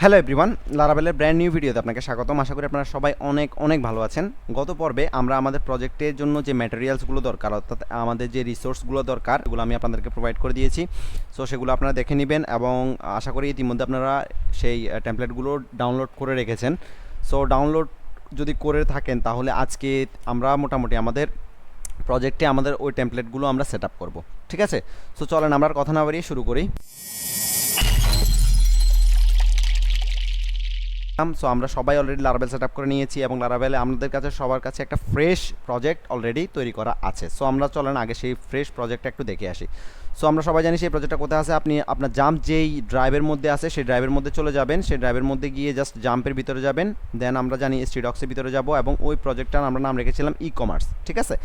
Hello everyone, লারাবেলের brand new ভিডিওতে আপনাকে স্বাগতম। আশা করি আপনারা সবাই অনেক অনেক ভালো আছেন। গত পর্বে আমরা আমাদের প্রজেক্টের জন্য যে ম্যাটেরিয়ালসগুলো দরকার, অর্থাৎ আমাদের যে রিসোর্সগুলো দরকার, এগুলো আমি আপনাদেরকে প্রোভাইড করে দিয়েছি। সো সেগুলো আপনারা দেখে নেবেন এবং আশা করি ইতিমধ্যে আপনারা সেই টেমপ্লেটগুলো ডাউনলোড করে রেখেছেন। সো ডাউনলোড যদি করে থাকেন তাহলে আজকে আমরা মোটামুটি আমাদের প্রজেক্টে আমাদের ওই টেমপ্লেটগুলো আমরা সেট আপ করবো। ঠিক আছে, সো চলেন আমরা আর কথা না বাড়িয়ে শুরু করি। সো আমরা সবাই অলরেডি লারাবেল সেট আপ করে নিয়েছি এবং লারাবেলে আমাদের কাছে সবার কাছে একটা ফ্রেশ প্রজেক্ট অলরেডি তৈরি করা আছে। সো আমরা চলেন আগে সেই ফ্রেশ প্রজেক্টটা একটু দেখে আসি। সো আমরা সবাই জানি সেই প্রজেক্টটা কোথায় আছে। আপনি আপনার জাম্প যেই ড্রাইভের মধ্যে আছে সেই ড্রাইভের মধ্যে চলে যাবেন, সেই ড্রাইভের মধ্যে গিয়ে জাস্ট জাম্পের ভিতরে যাবেন, দেন আমরা জানি স্ট্রিডক্সের ভিতরে যাব এবং ওই প্রজেক্টটার আমরা নাম রেখেছিলাম ই কমার্স। ঠিক আছে,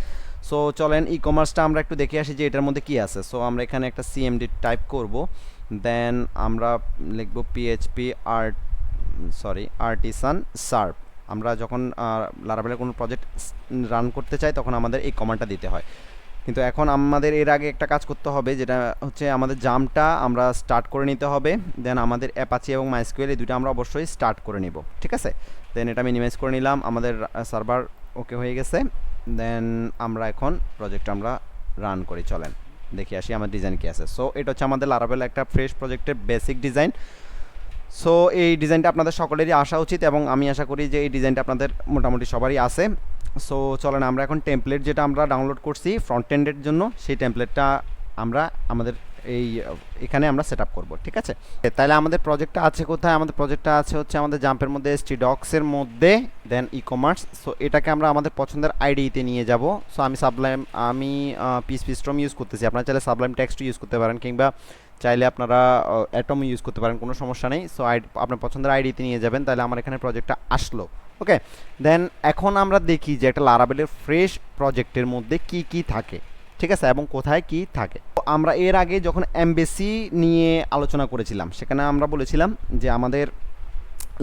সো চলেন ই কমার্সটা আমরা একটু দেখে আসি যে এটার মধ্যে কী আছে। সো আমরা এখানে একটা সিএমডি টাইপ করব, দেন আমরা লিখব পিএইচপি আর্টিসান সার্ভ। আমরা যখন লারাবেলের কোনো প্রজেক্ট রান করতে চাই তখন আমাদের এই কমান্ডটা দিতে হয়। কিন্তু এখন আমাদের এর আগে একটা কাজ করতে হবে, যেটা হচ্ছে আমাদের জাম্পটা আমরা স্টার্ট করে নিতে হবে। দেন আমাদের অ্যাপাচি এবং মাইস্কুয়েল এই দুটো আমরা অবশ্যই স্টার্ট করে নিব। ঠিক আছে, দেন এটা মিনিমাইজ করে নিলাম, আমাদের সার্ভার ওকে হয়ে গেছে। দেন আমরা এখন প্রজেক্টটা আমরা রান করি। চলেন দেখে আসি আমার ডিজাইন কী আছে। সো এটা হচ্ছে আমাদের লারাবেল একটা ফ্রেশ প্রজেক্টের বেসিক ডিজাইন। সো এই ডিজাইনটা আপনাদের সকলেরই আসা উচিত এবং আমি আশা করি যে এই ডিজাইনটা আপনাদের মোটামুটি সবারই আছে। সো চলেন আমরা এখন টেমপ্লেট যেটা আমরা ডাউনলোড করছি ফ্রন্ট এন্ডের জন্য, সেই টেমপ্লেটটা আমরা আমাদের এখানে আমরা সেট আপ করবো। ঠিক আছে, তাহলে আমাদের প্রজেক্টটা আছে কোথায়? আমাদের প্রজেক্টটা আছে হচ্ছে আমাদের জাম্পের মধ্যে, স্ট্রিডক্সের মধ্যে, দেন ই কমার্স। সো এটাকে আমরা আমাদের পছন্দের আইডিতে নিয়ে যাব। সো আমি পিএইচপি স্ট্রম ইউজ করতেছি। আপনারা চাইলে সাবলাইম টেক্সট ইউজ করতে পারেন কিংবা চাইলে আপনারা অ্যাটম ইউজ করতে পারেন, কোনো সমস্যা নেই। সো আপনার পছন্দের আইডিতে নিয়ে যাবেন, তাহলে আমার এখানে প্রজেক্টটা আসলো। ওকে, দেন এখন আমরা দেখি যে একটা লারাবেলের ফ্রেশ প্রজেক্টের মধ্যে কি কি থাকে। ঠিক আছে, এবং কোথায় কি থাকে। তো আমরা এর আগে যখন এমবেসি নিয়ে আলোচনা করেছিলাম সেখানে আমরা বলেছিলাম যে আমাদের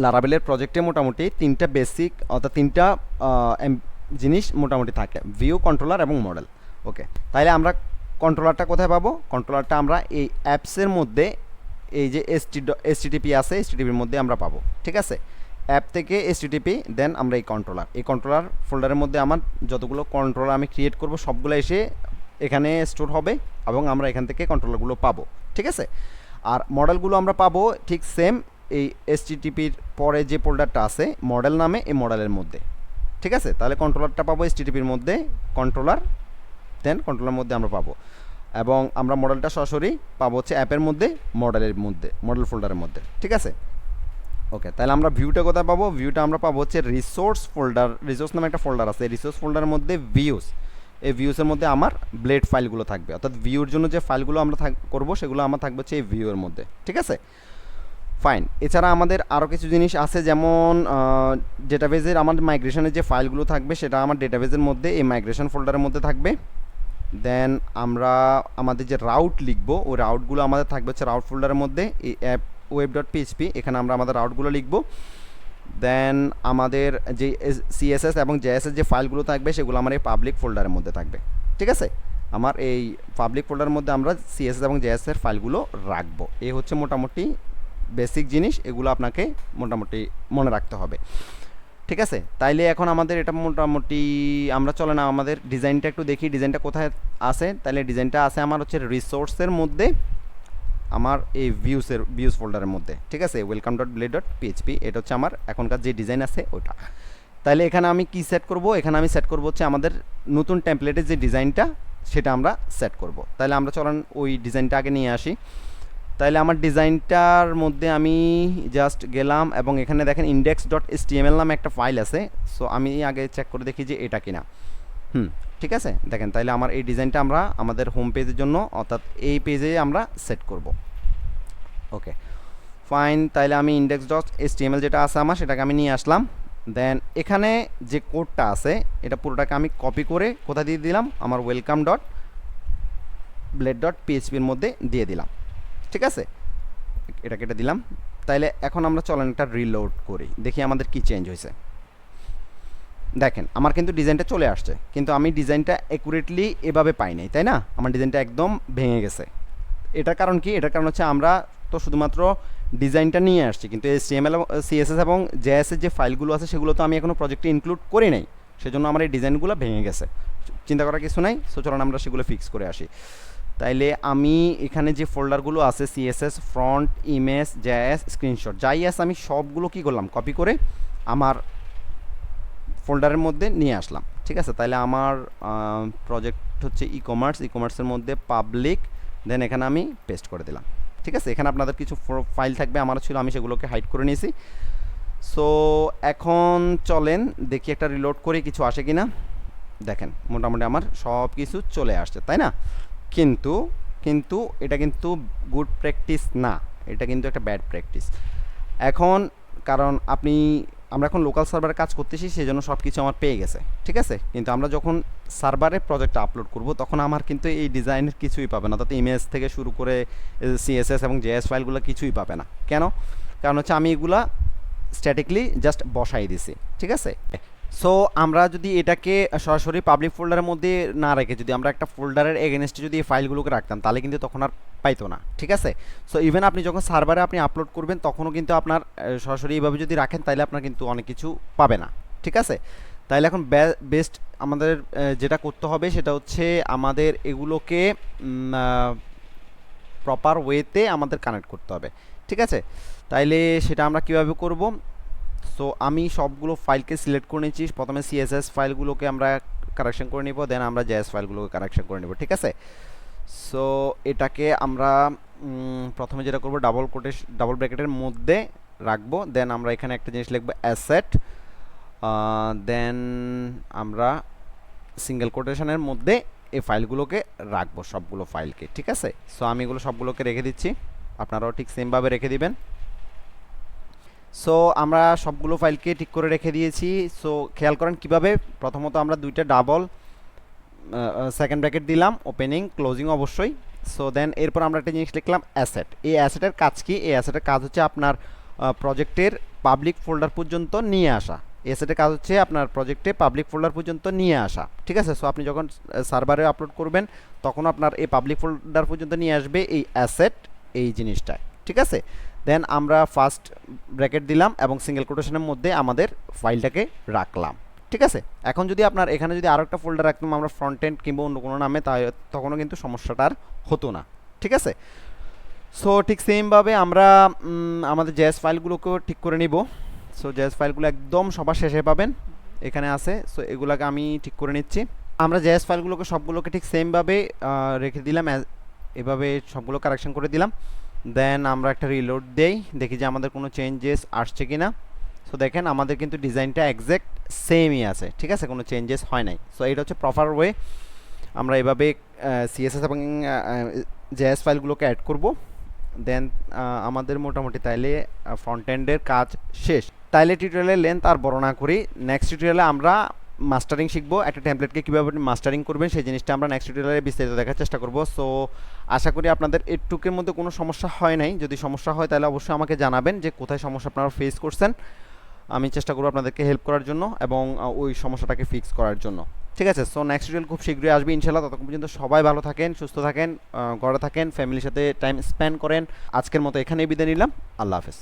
লারাবেলের প্রজেক্টে মোটামুটি তিনটা বেসিক অর্থাৎ তিনটা জিনিস মোটামুটি থাকে: ভিউ, কন্ট্রোলার এবং মডেল। ওকে, তাইলে আমরা কন্ট্রোলারটা কোথায় পাবো? কন্ট্রোলারটা আমরা এই অ্যাপসের মধ্যে, এই যে এসটিটিপি আছে, এসটিটিপির মধ্যে আমরা পাবো। ঠিক আছে, অ্যাপ থেকে এসটিটিপি, দেন আমরা এই কন্ট্রোলার ফোল্ডারের মধ্যে আমার যতগুলো কন্ট্রোলার আমি ক্রিয়েট করব সবগুলো এসে এখানে স্টোর হবে এবং আমরা এখান থেকে কন্ট্রোলারগুলো পাবো। ঠিক আছে, আর মডেলগুলো আমরা পাবো ঠিক সেম এই এসটিটিপির পরে যে ফোল্ডারটা আছে মডেল নামে, এই মডেলের মধ্যে। ঠিক আছে, তাহলে কন্ট্রোলারটা পাবো এসটিটিপির মধ্যে, কন্ট্রোলার, দেন কন্ট্রোলার মধ্যে আমরা পাবো, এবং আমরা মডেলটা সরাসরি পাবো হচ্ছে অ্যাপের মধ্যে, মডেলের মধ্যে, মডেল ফোল্ডারের মধ্যে। ঠিক আছে, ওকে, তাহলে আমরা ভিউটা কোথায় পাবো? ভিউটা আমরা পাবো হচ্ছে রিসোর্স ফোল্ডার, রিসোর্স নামে একটা ফোল্ডার আছে, রিসোর্স ফোল্ডারের মধ্যে ভিউস। এই ভিউসের মধ্যে আমার ব্লেড ফাইলগুলো থাকবে, অর্থাৎ ভিউর জন্য যে ফাইলগুলো আমরা করবো সেগুলো আমার থাকবে হচ্ছে এই ভিউয়ের মধ্যে। ঠিক আছে, ফাইন। এছাড়া আমাদের আরও কিছু জিনিস আছে, যেমন ডেটাবেজের আমাদের মাইগ্রেশনের যে ফাইলগুলো থাকবে সেটা আমার ডেটাবেজের মধ্যে এই মাইগ্রেশন ফোল্ডারের মধ্যে থাকবে। দেন আমরা আমাদের যে রাউট লিখবো ওই রাউটগুলো আমাদের থাকবে হচ্ছে রাউট ফোল্ডারের মধ্যে, এই অ্যাপ web.php, এখানে আমরা আমাদের রাউটগুলো লিখবো। দেন আমাদের যে সিএসএস এবং জেএসএস যে ফাইলগুলো থাকবে সেগুলো আমার এই পাবলিক ফোল্ডারের মধ্যে থাকবে। ঠিক আছে, আমার এই পাবলিক ফোল্ডারের মধ্যে আমরা সিএসএস এবং জেএসএস এর ফাইলগুলো রাখবো। এই হচ্ছে মোটামুটি বেসিক জিনিস, এগুলো আপনাকে মোটামুটি মনে রাখতে হবে। ঠিক আছে, তাইলে এখন আমাদের এটা মোটামুটি আমরা চলে না আমাদের ডিজাইনটা একটু দেখি, ডিজাইনটা কোথায় আছে। তাহলে ডিজাইনটা আছে আমার হচ্ছে রিসোর্সের মধ্যে, আমার এই ভিউস ফোল্ডারের মধ্যে। ঠিক আছে, welcome.blade.php, এটা হচ্ছে আমার এখনকার যে ডিজাইন আছে ওটা। তাহলে এখানে আমি কি সেট করব? এখানে আমি সেট করব হচ্ছে আমাদের নতুন টেমপ্লেটের যে ডিজাইনটা সেটা আমরা সেট করব। তাহলে আমরা চলেন ওই ডিজাইনটা আগে নিয়ে আসি। তাইলে আমার ডিজাইনটার মধ্যে আমি জাস্ট গেলাম এবং এখানে দেখেন index.html নামে একটা ফাইল আছে। সো আমি আগে চেক করে দেখি যে এটা কিনা। ঠিক আছে, দেখেন তাইলে আমার এই ডিজাইনটা আমরা আমাদের হোম পেজের জন্য অর্থাৎ এই পেজে আমরা সেট করব। ওকে, ফাইন। তাইলে আমি index.html যেটা আছে আমার সেটাকে আমি নিয়ে আসলাম। দেন এখানে যে কোডটা আছে এটা পুরোটাকে আমি কপি করে কোথায় দিয়ে দিলাম? আমার welcome.blade.php এর মধ্যে দিয়ে দিলাম। ঠিক আছে, এটা কেটে দিলাম। তাইলে এখন আমরা চলেন একটা রিলোড করি, দেখি আমাদের কি চেঞ্জ হয়েছে। দেখেন আমার কিন্তু ডিজাইনটা চলে আসছে, কিন্তু আমি ডিজাইনটা অ্যাকুরেটলি এভাবে পাই নাই, তাই না? আমার ডিজাইনটা একদম ভেঙে গেছে। এটার কারণ কি? এটার কারণ হচ্ছে আমরা তো শুধুমাত্র ডিজাইনটা নিয়ে আসছি, কিন্তু HTML এবং CSS এবং JS এর যে ফাইলগুলো আছে সেগুলো তো আমি এখনও প্রজেক্টে ইনক্লুড করি নাই, সেজন্য আমার এই ডিজাইনগুলো ভেঙে গেছে। চিন্তা করার কিছু নাই। সো চলুন আমরা সেগুলো ফিক্স করে আসি। তাইলে আমি এখানে যে ফোল্ডারগুলো আছে CSS, front, image, JS, screenshot, যাই আছে আমি সবগুলো কি করলাম, কপি করে আমার ফোল্ডারের মধ্যে নিয়ে আসলাম। ঠিক আছে, তাইলে আমার প্রজেক্ট হচ্ছে ই কমার্সের মধ্যে পাবলিক, দেন এখানে আমি পেস্ট করে দিলাম। ঠিক আছে, এখানে আপনাদের কিছু ফাইল থাকবে, আমার ছিল, আমি সেগুলোকে হাইড করে নিয়েছি। সো এখন চলেন দেখি একটা রিলোড করে কিছু আসে কি না। দেখেন মোটামুটি আমার সব কিছু চলে আসছে, তাই না? কিন্তু কিন্তু এটা কিন্তু গুড প্র্যাকটিস না, এটা কিন্তু একটা ব্যাড প্র্যাকটিস। এখন কারণ আমরা এখন লোকাল সার্ভারে কাজ করতেছি, সেই জন্য সব কিছু আমার পেয়ে গেছে। ঠিক আছে, কিন্তু আমরা যখন সার্ভারে প্রজেক্টটা আপলোড করব তখন আমার কিন্তু এই ডিজাইনের কিছুই পাবে না, অর্থাৎ ইমেজ থেকে শুরু করে CSS এবং JS ফাইলগুলো কিছুই পাবে না। কেন? কারণ হচ্ছে আমি এগুলা স্ট্যাটিকলি জাস্ট বসাই দিছি। ঠিক আছে, সো আমরা যদি এটাকে সরাসরি পাবলিক ফোল্ডারের মধ্যে না রেখে যদি আমরা একটা ফোল্ডারের এগেনস্টে যদি এই ফাইলগুলোকে রাখতাম, তাহলে কিন্তু তখন আর পাইতো না। ঠিক আছে, সো ইভেন আপনি যখন সার্ভারে আপনি আপলোড করবেন তখনও কিন্তু আপনার সরাসরি এইভাবে যদি রাখেন তাহলে আপনার কিন্তু অনেক কিছু পাবে না। ঠিক আছে, তাহলে এখন বেস্ট আমাদের যেটা করতে হবে সেটা হচ্ছে আমাদের এগুলোকে প্রপার ওয়েতে আমাদের কানেক্ট করতে হবে। ঠিক আছে, তাইলে সেটা আমরা কিভাবে করব? সো আমি সবগুলো ফাইলকে সিলেক্ট করে নিচ্ছি। প্রথমে CSS ফাইলগুলোকে আমরা কারেকশন করে নিব, দেন আমরা JS ফাইলগুলোকে কারেকশন করে নেব। ঠিক আছে, সো এটাকে আমরা প্রথমে যেটা করব, ডাবল ব্র্যাকেটের মধ্যে রাখবো, দেন আমরা এখানে একটা জিনিস লিখবো অ্যাসেট, দেন আমরা সিঙ্গেল কোটেশনের মধ্যে এই ফাইলগুলোকে রাখবো, সবগুলো ফাইলকে। ঠিক আছে, সো আমি এগুলো সবগুলোকে রেখে দিচ্ছি, আপনারাও ঠিক সেমভাবে রেখে দিবেন। সো আমরা সবগুলো ফাইলকে ঠিক করে রেখে দিয়েছি। সো খেয়াল করেন কিভাবে, প্রথমত আমরা দুইটা ডাবল সেকেন্ড ব্র্যাকেট দিলাম, ওপেনিং ক্লোজিং অবশ্যই। সো দেন এরপর আমরা একটা জিনিস লিখলাম অ্যাসেট। এই অ্যাসেটের কাজ কি? এই অ্যাসেটের কাজ হচ্ছে আপনার প্রজেক্টের পাবলিক ফোল্ডার পর্যন্ত নিয়ে আসা। এই অ্যাসেটের কাজ হচ্ছে আপনার প্রজেক্টে পাবলিক ফোল্ডার পর্যন্ত নিয়ে আসা। ঠিক আছে, সো আপনি যখন সার্ভারে আপলোড করবেন তখন আপনার এই পাবলিক ফোল্ডার পর্যন্ত নিয়ে আসবে এই অ্যাসেট, এই জিনিসটা। ঠিক আছে, দেন আমরা ফার্স্ট ব্র্যাকেট দিলাম এবং সিঙ্গেল কোটেশনের মধ্যে আমাদের ফাইলটাকে রাখলাম। ঠিক আছে, এখন যদি আপনার এখানে যদি আরও একটা ফোল্ডার রাখতাম আমরা ফ্রন্ট এন্ড কিংবা অন্য কোনো নামে, তাই তখনও কিন্তু সমস্যাটা আর হতো না। ঠিক আছে, সো ঠিক সেমভাবে আমরা আমাদের JS ফাইলগুলোকেও ঠিক করে নিব। সো JS ফাইলগুলো একদম সবার শেষে পাবেন, এখানে আছে। সো এগুলোকে আমি ঠিক করে নিচ্ছি। আমরা JS ফাইলগুলোকে সবগুলোকে ঠিক সেমভাবে রেখে দিলাম, এভাবে সবগুলো কারেকশন করে দিলাম। দেন আমরা একটা রিলোড দেই, দেখি যে আমাদের কোনো চেঞ্জেস আসছে কি না। সো দেখেন আমাদের কিন্তু ডিজাইনটা এক্স্যাক্ট সেমই আছে। ঠিক আছে, কোনো চেঞ্জেস হয় নাই। সো এটা হচ্ছে প্রপার ওয়ে, আমরা এভাবে CSS এবং JS ফাইলগুলোকে অ্যাড করব। দেন আমাদের মোটামুটি তাইলে ফ্রন্ট এন্ডের কাজ শেষ। তাইলে টিউটোরিয়ালের লেন্থ আর বড় না করি, নেক্সট টিউটোরিয়ালে আমরা মাস্টারিং শিখবো, একটা টেমপ্লেটকে কীভাবে মাস্টারিং করবেন সেই জিনিসটা আমরা নেক্সট টিউটোরিয়ালে বিস্তারিত দেখার চেষ্টা করব। সো আশা করি আপনাদের এটুকের মধ্যে কোনো সমস্যা হয় নাই। যদি সমস্যা হয় তাহলে অবশ্যই আমাকে জানাবেন যে কোথায় সমস্যা আপনারা ফেস করছেন, আমি চেষ্টা করব আপনাদেরকে হেল্প করার জন্য এবং ওই সমস্যাটাকে ফিক্স করার জন্য। ঠিক আছে, সো নেক্সট টিউটোরিয়াল খুব শীঘ্রই আসবে ইনশাআল্লাহ। ততক্ষণ পর্যন্ত সবাই ভালো থাকেন, সুস্থ থাকেন, ঘরে থাকেন, ফ্যামিলির সাথে টাইম স্পেন্ড করেন। আজকের মতো এখানেই বিদায় নিলাম, আল্লাহ হাফেজ।